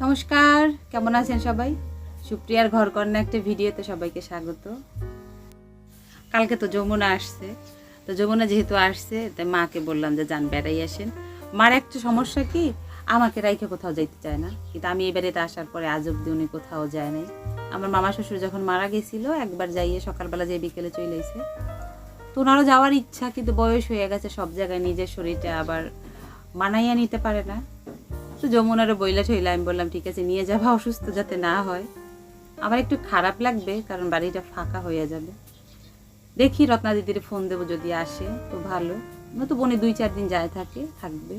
নমস্কার, কেমন আছেন সবাই? সুপ্রিয়ার ঘর কন্যা একটা ভিডিওতে সবাইকে স্বাগত। কালকে তো যমুনা আসছে, তো যমুনা যেহেতু আসছে তাই মাকে বললাম যে যান বেড়াই আসেন। মার একটা সমস্যা কি, আমাকে রাইখে কোথাও যাইতে চায় না, কিন্তু আমি এই বাড়িতে আসার পরে আজ অব্দি উনি কোথাও যায় নাই। আমার মামা শ্বশুর যখন মারা গেছিলো একবার যাইয়ে সকালবেলা যেয়ে বিকেলে চলে এসে, তো ওনারও যাওয়ার ইচ্ছা, কিন্তু বয়স হয়ে গেছে, সব জায়গায় নিজের শরীরটা আবার মানাইয়া নিতে পারে না। তো যমুনারও বইলা ঠইলা আমি বললাম ঠিক আছে নিয়ে যাবা, অসুস্থ যাতে না হয়। আমার একটু খারাপ লাগবে কারণ বাড়িটা ফাঁকা হয়ে যাবে। দেখি রত্না দিদির ফোন দেবো, যদি আসে তো ভালো, নয়তো বোনে 2-4 দিন যায় থাকবে।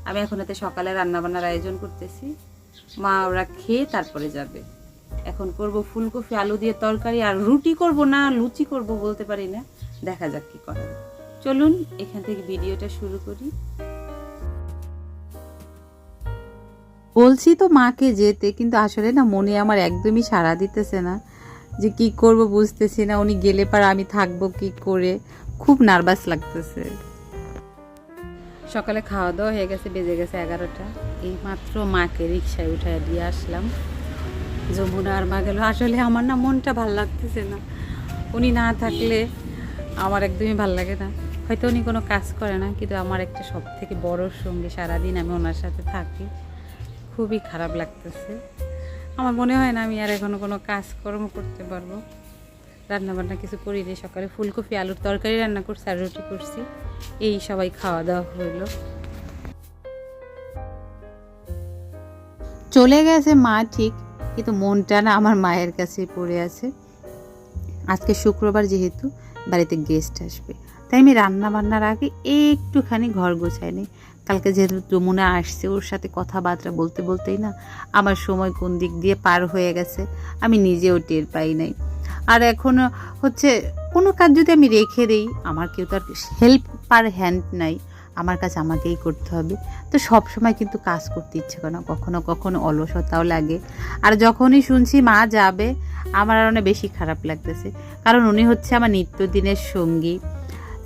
আমি এখন এতে সকালে রান্নাবান্নার আয়োজন করতেছি, মা ওরা খেয়ে তারপরে যাবে। এখন করব ফুলকপি আলু দিয়ে তরকারি, আর রুটি করব না লুচি করব বলতে পারি না, দেখা যাক কি করা। চলুন এখান থেকে ভিডিওটা শুরু করি। বলছি তো মাকে যেতে, কিন্তু আসলে না মনে আমার একদমই সাড়া দিতেছে না, যে কি করব বুঝতেছি না। উনি গেলে পার আমি থাকবো কি করে, খুব নার্ভাস লাগতেছে। সকালে খাওয়া দাওয়া হয়ে গেছে, বেজে গেছে 11টা। এই মাত্র মাকে রিক্সায় উঠায় দিয়ে আসলাম। যমুনা আর মা গেল। আসলে আমার না মনটা ভাল লাগতেছে না, উনি না থাকলে আমার একদমই ভাল লাগে না। হয়তো উনি কোনো কাজ করে না, কিন্তু আমার একটা সব থেকে বড় সঙ্গী, সারাদিন আমি ওনার সাথে থাকি, খুবই খারাপ লাগতেছে। আমার মনে হয় না আমি আর এখনো কোনো কাজকর্ম করতে পারবো। রান্নাবান্না কিছু করিনি, সকালে ফুলকপি আলুর তরকারি রান্না করছি আর রুটি করছি, এই সবাই খাওয়া দাওয়া হইলো। চলে গেছে মা ঠিক, কিন্তু মনটা না আমার মায়ের কাছে পড়ে আছে। আজকে শুক্রবার, যেহেতু বাড়িতে গেস্ট আসবে, তাই আমি রান্না বান্নার আগে একটুখানি ঘর গোছাই নিই। কালকে যেহেতু যমুনা আসছে, ওর সাথে কথাবার্তা বলতে বলতেই না আমার সময় কোন দিক দিয়ে পার হয়ে গেছে আমি নিজেও টের পাই নাই। আর এখনও হচ্ছে কোনো কাজ যদি আমি রেখে দিই, আমার কেউ তো আর হেল্প পার হ্যান্ড নাই, আমার কাজ আমাকেই করতে হবে। তো সব সময় কিন্তু কাজ করতে ইচ্ছে করে না, কখনো কখনো অলসতাও লাগে। আর যখনই শুনছি মা যাবে, আমার আর অনেক বেশি খারাপ লাগতেছে, কারণ উনি হচ্ছে আমার নিত্যদিনের সঙ্গী।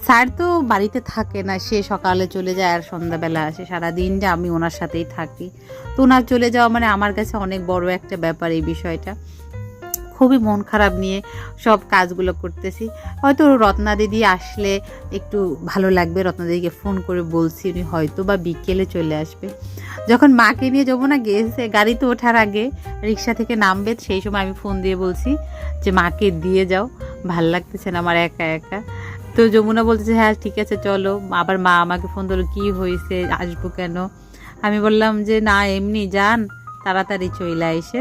স্যার তো বাড়িতে থাকে না, সে সকালে চলে যায় আর সন্ধ্যাবেলা আসে, সারাদিনটা আমি ওনার সাথেই থাকি। তো ওনার চলে যাওয়া মানে আমার কাছে অনেক বড় একটা ব্যাপার। এই বিষয়টা খুবই মন খারাপ নিয়ে সব কাজগুলো করতেছি। হয়তো রত্না দিদি আসলে একটু ভালো লাগবে, রত্না দিদিকে ফোন করে বলছি, উনি হয়তো বা বিকেলে চলে আসবে। যখন মাকে নিয়ে যাবো না গেছে, গাড়িতে ওঠার আগে রিক্সা থেকে নামবে, সেই সময় আমি ফোন দিয়ে বলছি যে মাকে দিয়ে যাও, ভাল লাগতেছে না আমার একা একা। তো যমুনা বলতেছে হ্যাঁ ঠিক আছে চলো। আবার মা আমাকে ফোন দিল, কি হয়েছে, আসবো কেন? আমি বললাম যে না এমনি যান, তাড়াতাড়ি চলে আইসে।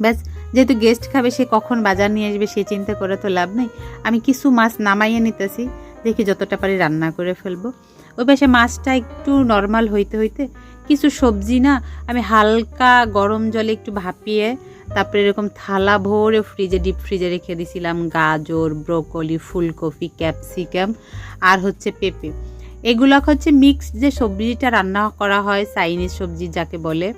ব্যাস, যেহেতু গেস্ট খাবে, সে কখন বাজার নিয়ে আসবে সে চিন্তা করে তো লাভ নেই। আমি কিছু মাছ নামাইয়ে নিতেছি, দেখি যতটা পারি রান্না করে ফেলবো। ওই পাশে মাছটা একটু নর্মাল হইতে হইতে কিছু সবজি না আমি হালকা গরম জলে একটু ভাপিয়ে, তারপরে এরকম থালা ভরে ডিপ ফ্রিজে রেখে দিয়েছিলাম। গাজর, ব্রোকলি, ফুলকপি, ক্যাপসিকাম আর হচ্ছে পেঁপে, এগুলো হচ্ছে মিক্স যে সবজিটা রান্না করা হয়, চাইনিজ সবজি যাকে বলে,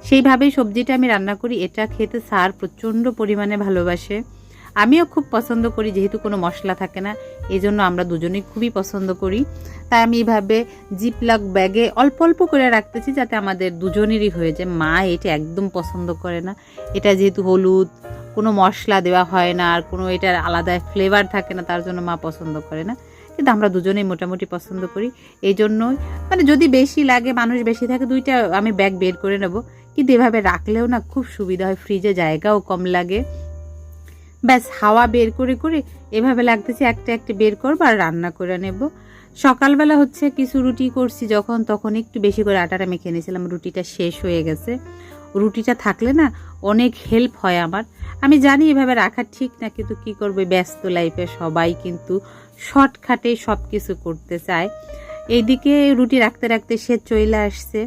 সেইভাবেই সবজিটা আমি রান্না করি। এটা খেতে স্যার প্রচণ্ড পরিমাণে ভালোবাসে, আমিও খুব পছন্দ করি, যেহেতু কোনো মশলা থাকে না, এই জন্য আমরা দুজনেই খুবই পছন্দ করি। তাই আমি এইভাবে জিপলক ব্যাগে অল্প অল্প করে রাখতেছি, যাতে আমাদের দুজনেরই হয়ে যায়। মা এটা একদম পছন্দ করে না, এটা যেহেতু হলুদ, কোনো মশলা দেওয়া হয় না, আর কোনো এটার আলাদা ফ্লেভার থাকে না, তার জন্য মা পছন্দ করে না। কিন্তু আমরা দুজনেই মোটামুটি পছন্দ করি, এই জন্যই মানে যদি বেশি লাগে, মানুষ বেশি থাকে, 2টা আমি ব্যাগ বের করে নেব। কিন্তু এভাবে রাখলেও না খুব সুবিধা হয়, ফ্রিজে জায়গাও কম লাগে। ব্যাস, হাওয়া বের করে করে এভাবে লাগতেছে, একটা একটা বের করবো আর রান্না করে নেব। সকালবেলা হচ্ছে কিছু রুটি করছি, যখন তখন একটু বেশি করে আটাটা মেখে নিয়েছিলাম, রুটিটা শেষ হয়ে গেছে। রুটিটা থাকলে না অনেক হেল্প হয় আমার। আমি জানি এভাবে রাখা ঠিক না, কিন্তু কী করবো, ব্যস্ত লাইফে সবাই কিন্তু শর্টকাটে সব কিছু করতে চায়। এইদিকে রুটি রাখতে রাখতে সে চলে আসছে।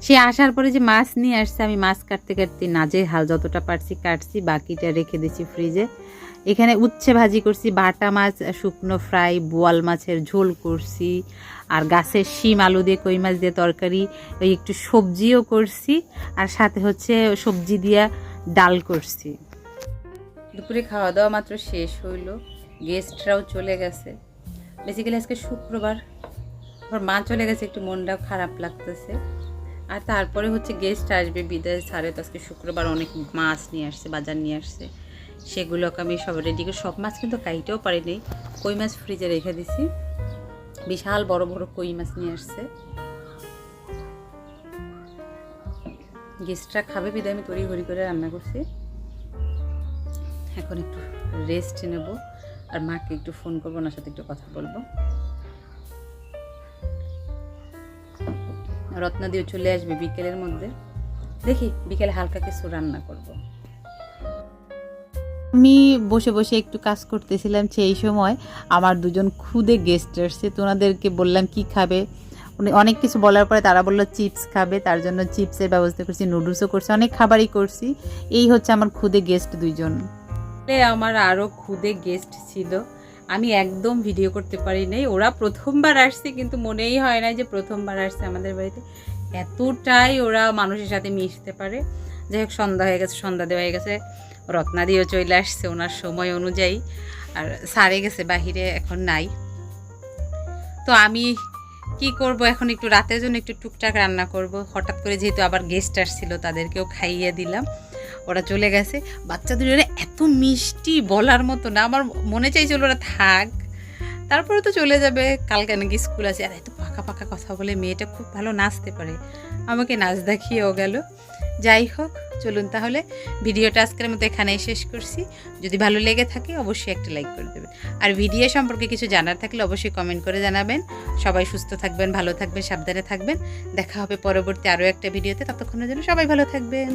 সে আসার পরে যে মাছ নিয়ে আসছে, আমি মাছ কাটতে কাটতে নাজেহাল, যতটা পারছি কাটছি, বাকিটা রেখে দিচ্ছি ফ্রিজে। এখানে উচ্ছে ভাজি করছি, বাটা মাছ শুকনো ফ্রাই, বোয়াল মাছের ঝোল করছি, আর গাছের শিম আলু দিয়ে কই মাছ দিয়ে তরকারি, ওই একটু সবজিও করছি, আর সাথে হচ্ছে সবজি দিয়া ডাল করছি। দুপুরে খাওয়া দাওয়া মাত্র শেষ হইল, গেস্টরাও চলে গেছে। বেসিক্যালি আজকে শুক্রবার, আবার মা চলে গেছে, একটু মনটাও খারাপ লাগতেছে। আর তারপরে হচ্ছে গেস্ট আসবে বিদায় সারে, তো আজকে শুক্রবার অনেক মাছ নিয়ে আসছে, বাজার নিয়ে আসছে, সেগুলোকে আমি সব রেডি করে, সব মাছ কিন্তু খাইতেও পারিনি, কই মাছ ফ্রিজে রেখে দিছি, বিশাল বড় বড় কই মাছ নিয়ে আসছে। গেস্টরা খাবে বিদায় আমি তড়িঘড়ি করে রান্না করছি। এখন একটু রেস্ট নেব, আর মাকে একটু ফোন করবো, ওনার সাথে একটু কথা বলবো। রত্নাদিও চলে আসবে বিকেলের মধ্যে, দেখি বিকেলে হালকা কিছু রান্না করব। আমি বসে বসে একটু কাজ করতেছিলাম, সেই সময় আমার দুজন খুদে গেস্ট আসছে, তো ওনাদেরকে বললাম কি খাবে, অনেক কিছু বলার পরে তারা বললো চিপস খাবে, তার জন্য চিপসের ব্যবস্থা করছি, নুডলসও করছি, অনেক খাবারই করছি। এই হচ্ছে আমার খুদে গেস্ট দুইজন। আমার আরও খুদে গেস্ট ছিল, আমি একদম ভিডিও করতে পারি নাই, ওরা প্রথমবার আসছে, কিন্তু মনেই হয় না যে প্রথমবার আসছে আমাদের বাড়িতে, এতটাই ওরা মানুষের সাথে মিশতে পারে। যাই হোক, সন্ধ্যা হয়ে গেছে, সন্ধ্যা দেওয়া হয়ে গেছে, রত্নাদিও চলে আসছে ওনার সময় অনুযায়ী, আর সারে গেছে বাহিরে, এখন নাই। তো আমি কি করব, এখন একটু রাতের জন্য একটু টুকটাক রান্না করব। হঠাৎ করে যেহেতু আবার গেস্ট আসছিল, তাদেরকেও খাইয়ে দিলাম, ওরা চলে গেছে। বাচ্চাদের এত মিষ্টি বলার মতো না, আমার মনে চাইছিল ওরা থাক, তারপরে তো চলে যাবে, কালকে নাকি স্কুল আছে। আর এত পাকা পাকা কথা বলে, মেয়েটা খুব ভালো নাচতে পারে, আমাকে নাচ দেখিয়েও গেল। যাই হোক, চলুন তাহলে ভিডিওটা আজকের মতো এখানেই শেষ করছি। যদি ভালো লেগে থাকে অবশ্যই একটা লাইক করে দেবেন, আর ভিডিও সম্পর্কে কিছু জানার থাকলে অবশ্যই কমেন্ট করে জানাবেন। সবাই সুস্থ থাকবেন, ভালো থাকবেন, সাবধানে থাকবেন। দেখা হবে পরবর্তী আরও একটা ভিডিওতে, ততক্ষণের জন্য সবাই ভালো থাকবেন।